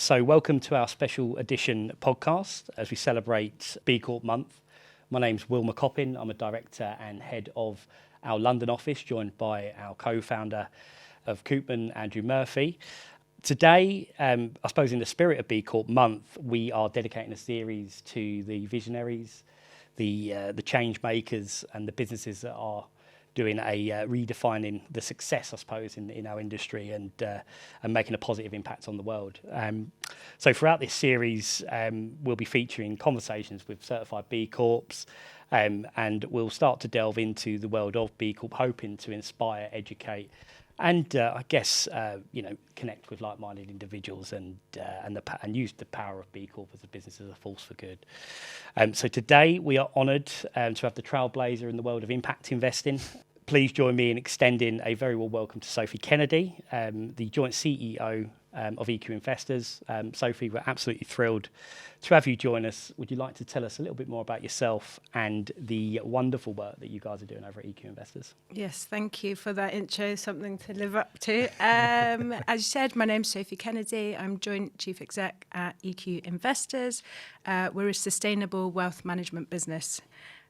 So welcome to our special edition podcast as we celebrate B Corp month. My name's Will McCoppin. I'm a director and head of our London office, joined by our co-founder of Coopman, Andrew Murphy. Today, I suppose in the spirit of B Corp month, we are dedicating a series to the visionaries, the change makers and the businesses that are doing redefining the success, I suppose, in our industry and making a positive impact on the world. So throughout this series, we'll be featuring conversations with certified B Corps, and we'll start to delve into the world of B Corp, hoping to inspire, educate, and I guess connect with like-minded individuals and use the power of B Corp as a business as a force for good. So today we are honoured to have the trailblazer in the world of impact investing. Please join me in extending a very warm welcome to Sophie Kennedy, the joint CEO of EQ Investors. Sophie, we're absolutely thrilled to have you join us. Would you like to tell us a little bit more about yourself and the wonderful work that you guys are doing over at EQ Investors? Yes, thank you for that intro, something to live up to. As you said, my name's Sophie Kennedy. I'm Joint Chief Exec at EQ Investors. We're a sustainable wealth management business.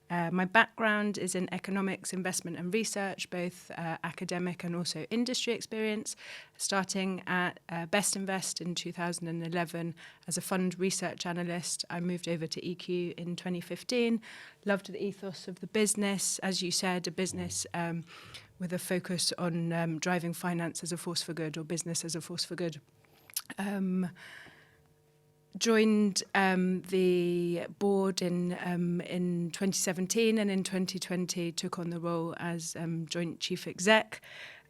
My background is in economics, investment and research, both academic and also industry experience, starting at Best Invest in 2011 as a fund research analyst. I moved over to EQ in 2015, loved the ethos of the business, as you said, a business with a focus on driving finance as a force for good or business as a force for good. Joined the board in 2017 and in 2020 took on the role as Joint Chief Exec.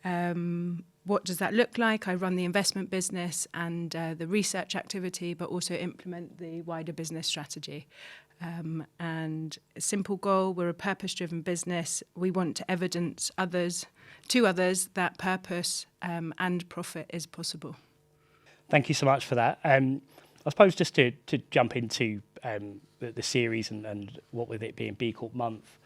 What does that look like? I run the investment business and the research activity, but also implement the wider business strategy. And a simple goal, we're a purpose-driven business. We want to evidence to others that purpose and profit is possible. Thank you so much for that. I suppose just to jump into the series and what with it being B Corp month,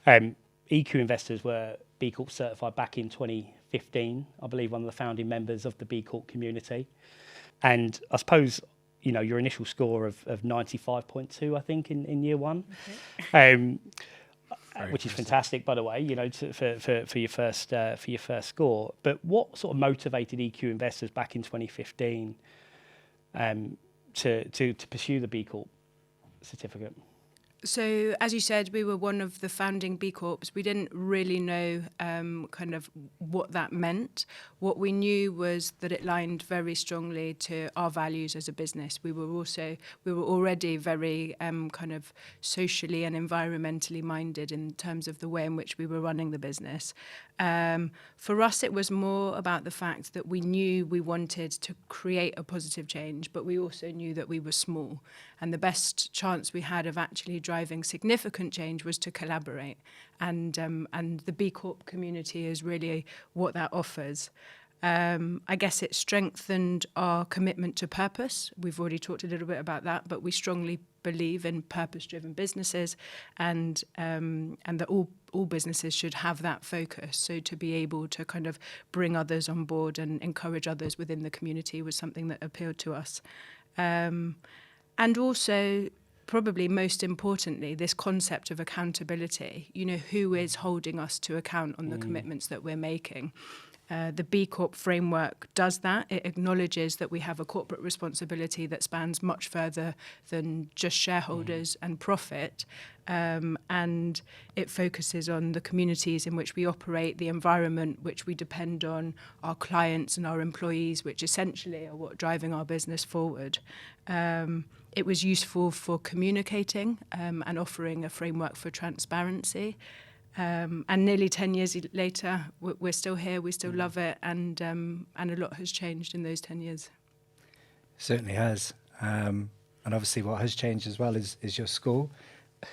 EQ Investors were B Corp certified back in 2015, I believe one of the founding members of the B Corp community. And I suppose, your initial score of 95.2, I think, in year one, which is fantastic, by the way, for your first score. But what sort of motivated EQ Investors back in 2015 to pursue the B Corp certificate? So, as you said, we were one of the founding B Corps. We didn't really know kind of what that meant. What we knew was that it lined very strongly to our values as a business. We were already very kind of socially and environmentally minded in terms of the way in which we were running the business. For us, it was more about the fact that we knew we wanted to create a positive change, but we also knew that we were small. And the best chance we had of actually driving significant change was to collaborate. And the B Corp community is really what that offers. I guess it strengthened our commitment to purpose. We've already talked a little bit about that, but we strongly believe in purpose-driven businesses and that all businesses should have that focus. So to be able to kind of bring others on board and encourage others within the community was something that appealed to us. And also, probably most importantly, this concept of accountability. Who is holding us to account on the commitments that we're making? The B Corp framework does that. It acknowledges that we have a corporate responsibility that spans much further than just shareholders and profit. And it focuses on the communities in which we operate, the environment which we depend on, our clients and our employees, which essentially are what driving our business forward. It was useful for communicating and offering a framework for transparency. And nearly 10 years later, we're still here, we still love it, and a lot has changed in those 10 years. Certainly has. And obviously what has changed as well is your score.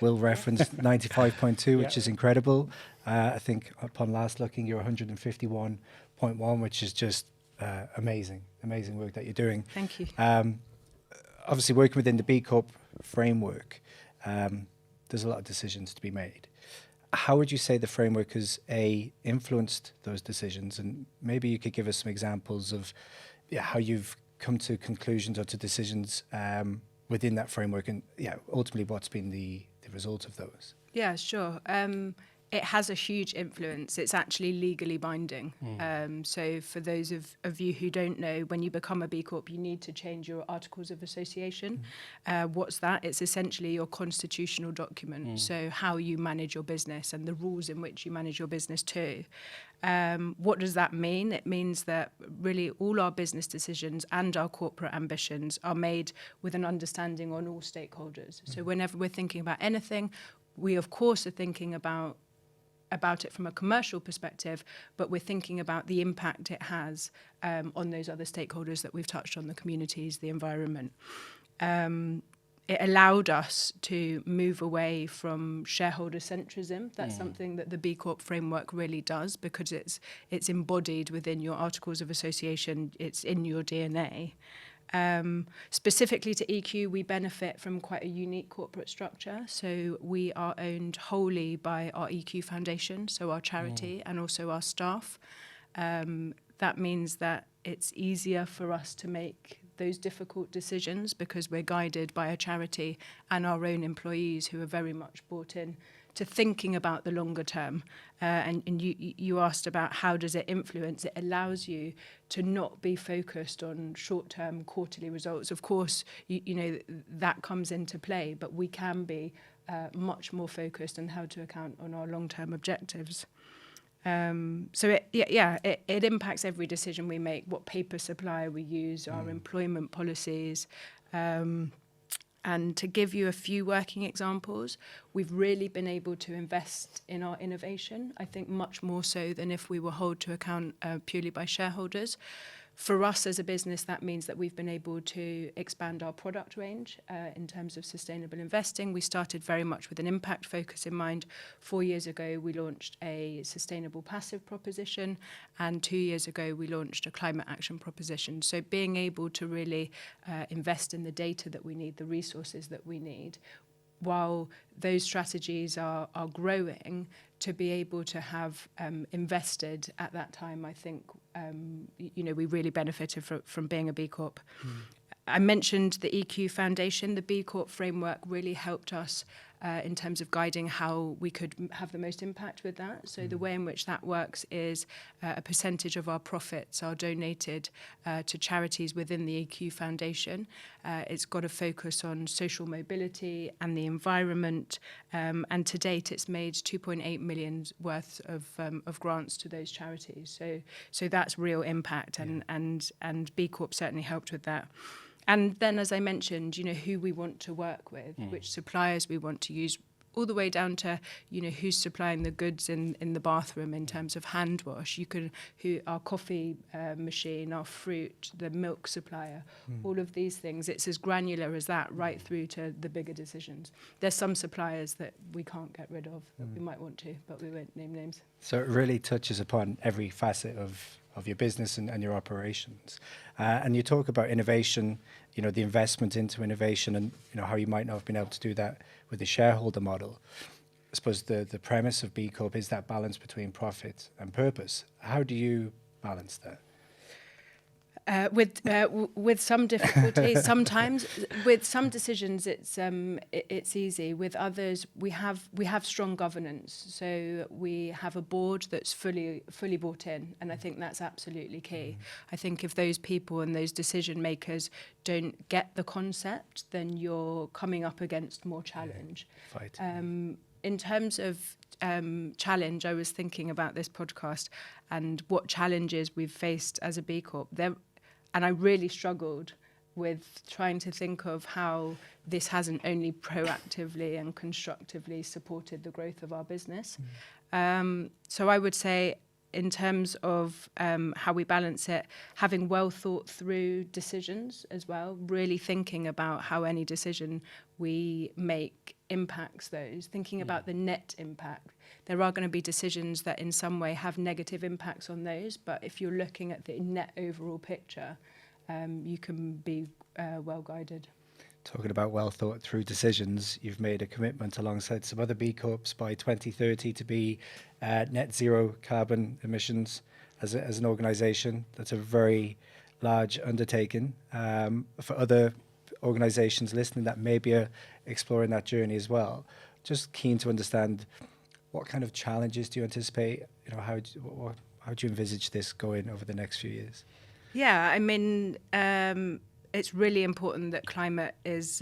Will referenced 95.2, which is incredible. I think upon last looking, you're 151.1, which is just amazing work that you're doing. Thank you. Obviously working within the B Corp framework, there's a lot of decisions to be made. How would you say the framework has influenced those decisions? And maybe you could give us some examples of how you've come to conclusions or to decisions within that framework, and ultimately what's been the result of those? Yeah, sure. It has a huge influence. It's actually legally binding. So for those of you who don't know, when you become a B Corp, you need to change your Articles of Association. What's that? It's essentially your constitutional document. So how you manage your business and the rules in which you manage your business too. What does that mean? It means that really all our business decisions and our corporate ambitions are made with an understanding on all stakeholders. So whenever we're thinking about anything, we of course are thinking about it from a commercial perspective, but we're thinking about the impact it has on those other stakeholders that we've touched on, the communities, the environment. It allowed us to move away from shareholder centrism. That's something that the B Corp framework really does, because it's embodied within your Articles of Association. It's in your DNA. Specifically to EQ, we benefit from quite a unique corporate structure. So we are owned wholly by our EQ Foundation, so our charity, and also our staff. That means that it's easier for us to make those difficult decisions because we're guided by a charity and our own employees who are very much bought in to thinking about the longer term. And you asked about how does it influence. It allows you to not be focused on short-term quarterly results. Of course, you know that comes into play, but we can be much more focused on how to account on our long-term objectives. So it impacts every decision we make, what paper supply we use, our employment policies. And to give you a few working examples, we've really been able to invest in our innovation, I think much more so than if we were held to account purely by shareholders. For us as a business, that means that we've been able to expand our product range in terms of sustainable investing. We started very much with an impact focus in mind. 4 years ago, we launched a sustainable passive proposition, and 2 years ago, we launched a climate action proposition. So being able to really invest in the data that we need, the resources that we need, while those strategies are growing, to be able to have invested at that time, I think, we really benefited from being a B Corp. I mentioned the EQ Foundation. The B Corp framework really helped us in terms of guiding how we could have the most impact with that. So the way in which that works is a percentage of our profits are donated to charities within the EQ Foundation. It's got a focus on social mobility and the environment, and to date it's made 2.8 million worth of grants to those charities. So that's real impact, and B Corp certainly helped with that. And then, as I mentioned, who we want to work with, which suppliers we want to use, all the way down to, who's supplying the goods in the bathroom in terms of hand wash. Our coffee machine, our fruit, the milk supplier, all of these things. It's as granular as that, right through to the bigger decisions. There's some suppliers that we can't get rid of, that we might want to, but we won't name names. So it really touches upon every facet of your business and your operations. And you talk about innovation, the investment into innovation, and how you might not have been able to do that with the shareholder model. I suppose the premise of B Corp is that balance between profit and purpose. How do you balance that? With some difficulties, sometimes with some decisions it's easy. With others, we have strong governance. So we have a board that's fully bought in, and I think that's absolutely key. I think if those people and those decision makers don't get the concept, then you're coming up against more challenge. Fight. In terms of challenge, I was thinking about this podcast and what challenges we've faced as a B Corp. And I really struggled with trying to think of how this hasn't only proactively and constructively supported the growth of our business. So I would say, in terms of how we balance it, having well thought through decisions as well, really thinking about how any decision we make impacts those, thinking about the net impact. There are going to be decisions that in some way have negative impacts on those, but if you're looking at the net overall picture, you can be well guided. Talking about well thought through decisions, you've made a commitment alongside some other B Corps by 2030 to be net zero carbon emissions as an organisation. That's a very large undertaking. For other organisations listening that maybe are exploring that journey as well, just keen to understand what kind of challenges do you anticipate? How do you envisage this going over the next few years? Yeah, I mean, it's really important that climate is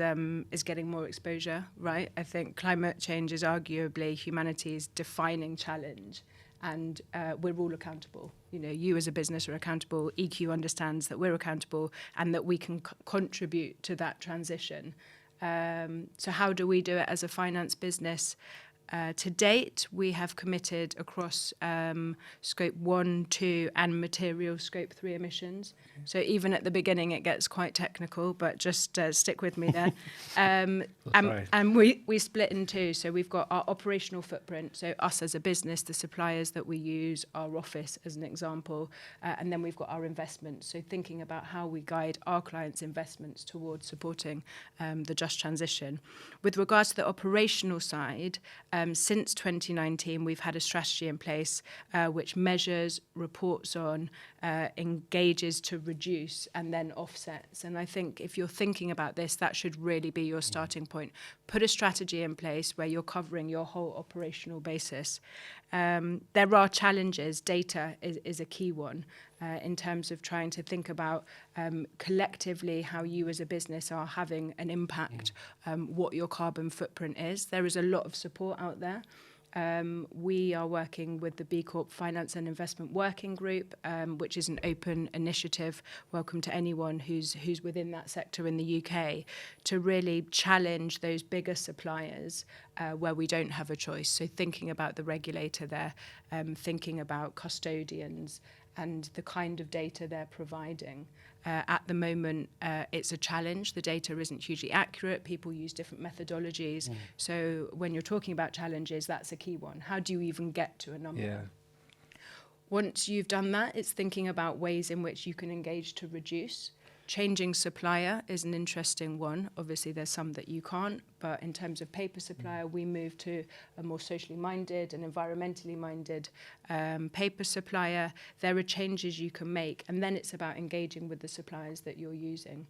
getting more exposure, right? I think climate change is arguably humanity's defining challenge, and we're all accountable. You as a business are accountable. EQ understands that we're accountable and that we can contribute to that transition. So how do we do it as a finance business? To date, we have committed across Scope 1, 2 and material Scope 3 emissions. Okay. So even at the beginning, it gets quite technical, but just stick with me there. And we split in two. So we've got our operational footprint, so us as a business, the suppliers that we use, our office as an example, and then we've got our investments. So thinking about how we guide our clients' investments towards supporting the just transition. With regards to the operational side, since 2019, we've had a strategy in place which measures, reports on, engages to reduce and then offsets. And I think if you're thinking about this, that should really be your starting point. Put a strategy in place where you're covering your whole operational basis. There are challenges. Data is a key one in terms of trying to think about collectively how you as a business are having an impact, what your carbon footprint is. There is a lot of support out there. We are working with the B Corp Finance and Investment Working Group, which is an open initiative, welcome to anyone who's within that sector in the UK, to really challenge those bigger suppliers where we don't have a choice. So thinking about the regulator there, thinking about custodians and the kind of data they're providing. At the moment, it's a challenge. The data isn't hugely accurate. People use different methodologies. So when you're talking about challenges, that's a key one. How do you even get to a number? Yeah. Once you've done that, it's thinking about ways in which you can engage to reduce. Changing supplier is an interesting one. Obviously, there's some that you can't, but in terms of paper supplier, we moved to a more socially minded and environmentally minded paper supplier. There are changes you can make, and then it's about engaging with the suppliers that you're using.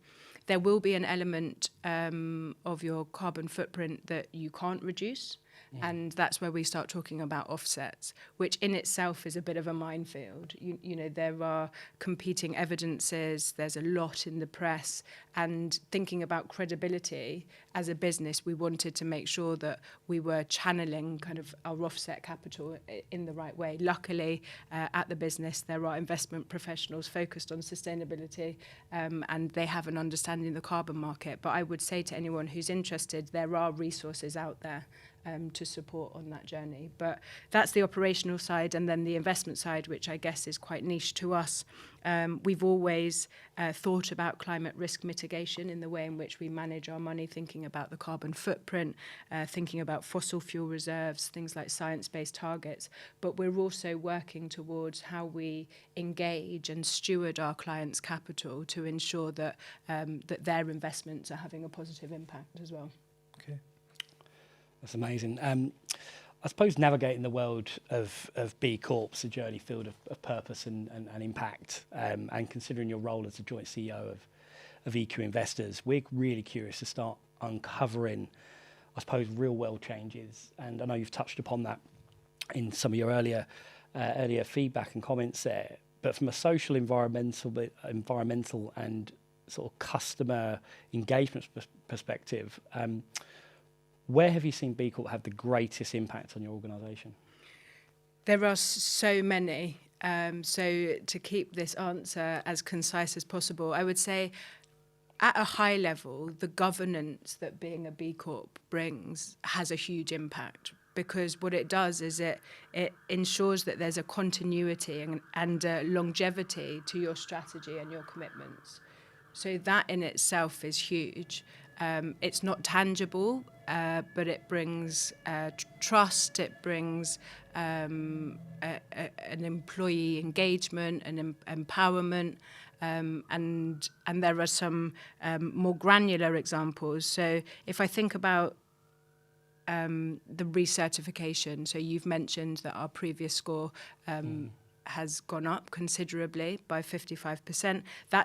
There will be an element of your carbon footprint that you can't reduce. And that's where we start talking about offsets, which in itself is a bit of a minefield. You know, there are competing evidences, there's a lot in the press, and thinking about credibility as a business, we wanted to make sure that we were channeling kind of our offset capital in the right way. Luckily, at the business, there are investment professionals focused on sustainability, and they have an understanding of the carbon market. But I would say to anyone who's interested, there are resources out there to support on that journey. But that's the operational side, and then the investment side, which I guess is quite niche to us. We've always thought about climate risk mitigation in the way in which we manage our money, thinking about the carbon footprint, thinking about fossil fuel reserves, things like science-based targets. But we're also working towards how we engage and steward our clients' capital to ensure that that their investments are having a positive impact as well. Okay. That's amazing. I suppose navigating the world of B Corp is a journey filled of purpose and impact. And considering your role as the joint CEO of EQ Investors, we're really curious to start uncovering, I suppose, real world changes. And I know you've touched upon that in some of your earlier feedback and comments there. But from a social, environmental and sort of customer engagement perspective, where have you seen B Corp have the greatest impact on your organisation? There are so many. So to keep this answer as concise as possible, I would say at a high level, the governance that being a B Corp brings has a huge impact, because what it does is it ensures that there's a continuity and a longevity to your strategy and your commitments. So that in itself is huge. It's not tangible, but it brings trust, it brings an employee engagement and empowerment, and there are some more granular examples. So if I think about the recertification, so you've mentioned that our previous score has gone up considerably by 55%. That